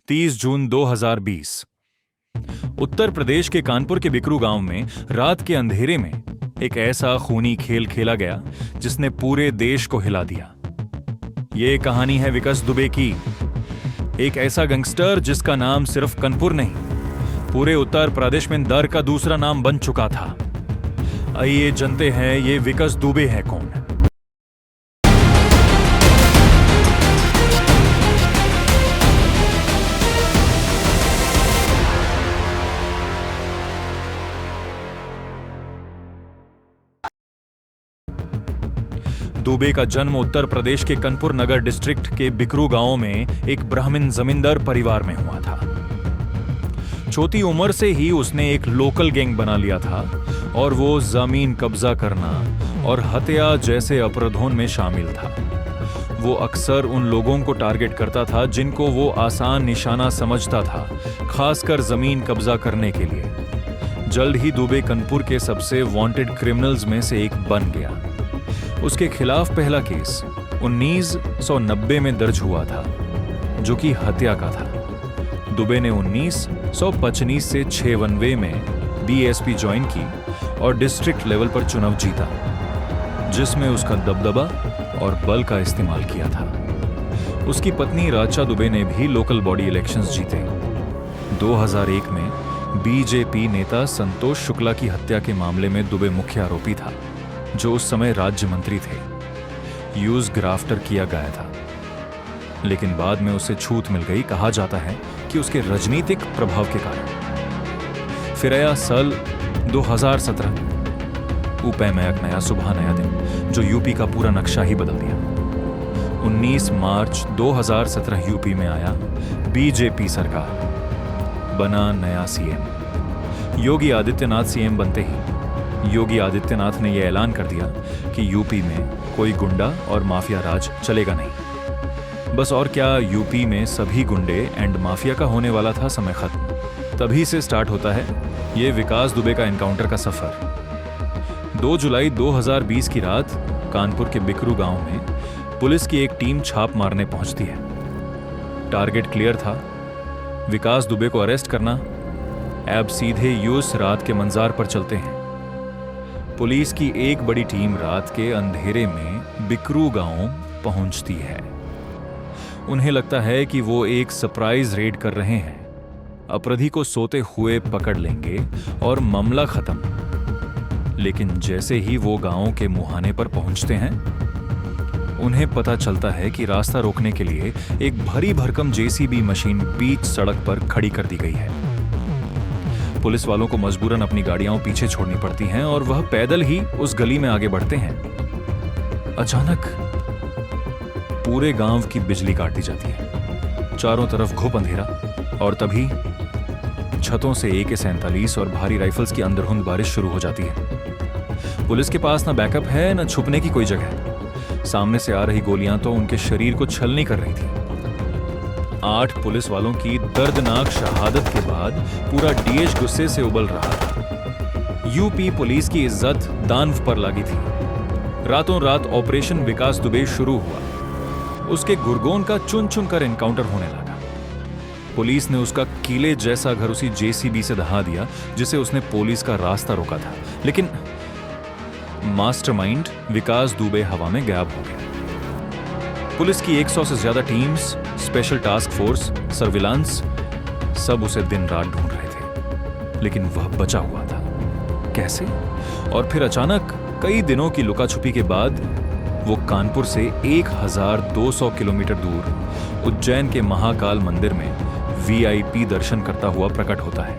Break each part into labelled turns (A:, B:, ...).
A: 30 जून 2020। उत्तर प्रदेश के कानपुर के बिकरू गांव में रात के अंधेरे में एक ऐसा खूनी खेल खेला गया जिसने पूरे देश को हिला दिया। ये कहानी है विकास दुबे की, एक ऐसा गैंगस्टर जिसका नाम सिर्फ कानपुर नहीं, पूरे उत्तर प्रदेश में डर का दूसरा नाम बन चुका था। आइए जानते हैं ये विकास दुबे है कौन। दुबे का जन्म उत्तर प्रदेश के कानपुर नगर डिस्ट्रिक्ट के बिकरू गांव में एक ब्राह्मण जमींदार परिवार में हुआ था। छोटी उम्र से ही उसने एक लोकल गैंग बना लिया था और वो जमीन कब्जा करना और हत्या जैसे अपराधों में शामिल था। वो अक्सर उन लोगों को टारगेट करता था जिनको वो आसान निशाना समझता था, खासकर जमीन कब्जा करने के लिए। जल्द ही दुबे कानपुर के सबसे वांटेड क्रिमिनल्स में से एक बन गया। उसके खिलाफ पहला केस 1990 में दर्ज हुआ था, जो कि हत्या का था। दुबे ने 1995 से 96 में बीएसपी ज्वाइन की और डिस्ट्रिक्ट लेवल पर चुनाव जीता, जिसमें उसका दबदबा और बल का इस्तेमाल किया था। उसकी पत्नी राचा दुबे ने भी लोकल बॉडी इलेक्शंस जीते। 2001 में बीजेपी नेता संतोष शुक्ला की हत्या के मामले में दुबे मुख्य आरोपी था, जो उस समय राज्य मंत्री थे। यूज ग्राफ्टर किया गया था, लेकिन बाद में उसे छूट मिल गई। कहा जाता है कि उसके राजनीतिक प्रभाव के कारण। फिर आया साल 2017। ऊपे में एक नया सुबह, नया दिन, जो यूपी का पूरा नक्शा ही बदल दिया। 19 मार्च 2017 यूपी में आया बीजेपी सरकार, बना नया सीएम। योगी आदित्यनाथ सीएम बनते ही योगी आदित्यनाथ ने यह ऐलान कर दिया कि यूपी में कोई गुंडा और माफिया राज चलेगा नहीं। बस और क्या, यूपी में सभी गुंडे एंड माफिया का होने वाला था समय खत्म। तभी से स्टार्ट होता है यह विकास दुबे का एनकाउंटर का सफर। 2 जुलाई 2020 की रात कानपुर के बिकरू गांव में पुलिस की एक टीम छाप मारने पहुंचती है। टारगेट क्लियर था, विकास दुबे को अरेस्ट करना। अब सीधे यूस रात के मंजार पर चलते हैं। पुलिस की एक बड़ी टीम रात के अंधेरे में बिकरू गांव पहुंचती है। उन्हें लगता है कि वो एक सरप्राइज रेड कर रहे हैं, अपराधी को सोते हुए पकड़ लेंगे और मामला खत्म। लेकिन जैसे ही वो गांव के मुहाने पर पहुंचते हैं, उन्हें पता चलता है कि रास्ता रोकने के लिए एक भरी भरकम जेसीबी मशीन बीच सड़क पर खड़ी कर दी गई है। पुलिस वालों को मजबूरन अपनी गाड़ियां पीछे छोड़नी पड़ती हैं और वह पैदल ही उस गली में आगे बढ़ते हैं। अचानक पूरे गांव की बिजली काट दी जाती है। चारों तरफ घुप अंधेरा, और तभी छतों से AK-47 और भारी राइफल्स की अंधाधुंध बारिश शुरू हो जाती है। पुलिस के पास ना बैकअप है, ना छुपने की कोई जगह। सामने से आ रही गोलियां तो उनके शरीर को छलनी कर रही थी। 8 पुलिस वालों की दर्दनाक शहादत के बाद पूरा डीएच गुस्से से उबल रहा था। यूपी पुलिस की इज्जत दांव पर लगी थी। रातों रात ऑपरेशन विकास दुबे शुरू हुआ। उसके गुरगोन का चुन चुन कर एनकाउंटर होने लगा। पुलिस ने उसका कीले जैसा घर उसी जेसीबी से दहा दिया जिसे उसने पुलिस का रास्ता रोका था। लेकिन मास्टरमाइंड विकास दुबे हवा में गायब हो गया। पुलिस की 100 से ज्यादा teams, special task force, surveillance, सब उसे दिन रात ढूंढ रहे थे, लेकिन वह बचा हुआ था। कैसे? और फिर अचानक कई दिनों की लुकाछुपी के बाद वो कानपुर से 1200 किलोमीटर दूर उज्जैन के महाकाल मंदिर में VIP दर्शन करता हुआ प्रकट होता है।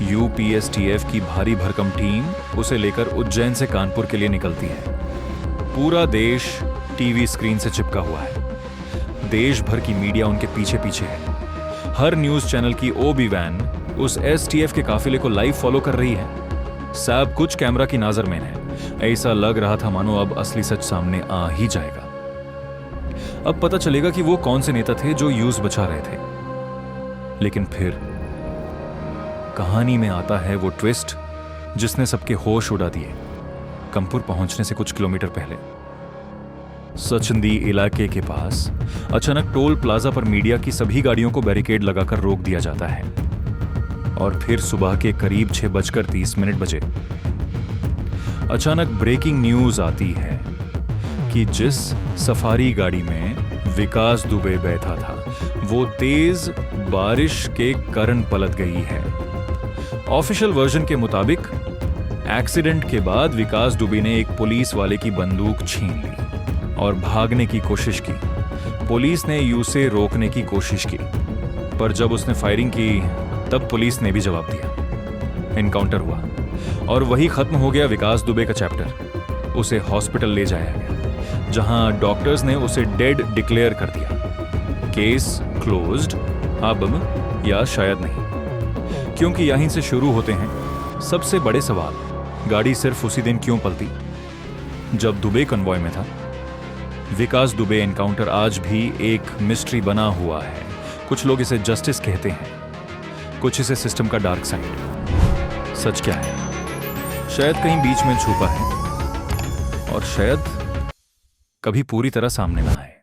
A: UPSTF की भारी भरकम टीम उसे लेकर उज्जैन से कानपुर के लिए निकलती है। पूरा देश टीवी स्क्रीन से चिपका हुआ है। देश भर की मीडिया उनके पीछे पीछे है। हर न्यूज चैनल की OB वैन उस STF के काफिले को लाइव फॉलो कर रही है। सब कुछ कैमरा की नजर में है। ऐसा लग रहा था मानो अब असली सच सामने आ ही जाएगा। अब पता चलेगा कि वो कौन से नेता थे जो यूज बचा रहे थे। लेकिन फिर कहानी में आता है वो ट्विस्ट जिसने सबके होश उड़ा दिए। कानपुर पहुंचने से कुछ किलोमीटर पहले सचंदी इलाके के पास अचानक टोल प्लाजा पर मीडिया की सभी गाड़ियों को बैरिकेड लगाकर रोक दिया जाता है और फिर सुबह के करीब 6:30 बजे अचानक ब्रेकिंग न्यूज आती है कि जिस सफारी गाड़ी में विकास दुबे बैठा था वो तेज बारिश के कारण पलट गई है। ऑफिशियल वर्जन के मुताबिक एक्सीडेंट के बाद विकास दुबे ने एक पुलिस वाले की बंदूक छीन ली और भागने की कोशिश की। पुलिस ने उसे रोकने की कोशिश की, पर जब उसने फायरिंग की तब पुलिस ने भी जवाब दिया। एनकाउंटर हुआ और वही खत्म हो गया विकास दुबे का चैप्टर। उसे हॉस्पिटल ले जाया गया, जहां डॉक्टर्स ने उसे डेड डिक्लेयर कर दिया। केस क्लोज्ड अब या शायद नहीं, क्योंकि यहीं से शुरू होते हैं सबसे बड़े सवाल। गाड़ी सिर्फ उसी दिन क्यों पलटी जब दुबे कन्वॉय में था? विकास दुबे एनकाउंटर आज भी एक मिस्ट्री बना हुआ है। कुछ लोग इसे जस्टिस कहते हैं, कुछ इसे सिस्टम का डार्क साइड। सच क्या है? शायद कहीं बीच में छुपा है और शायद कभी पूरी तरह सामने ना आए।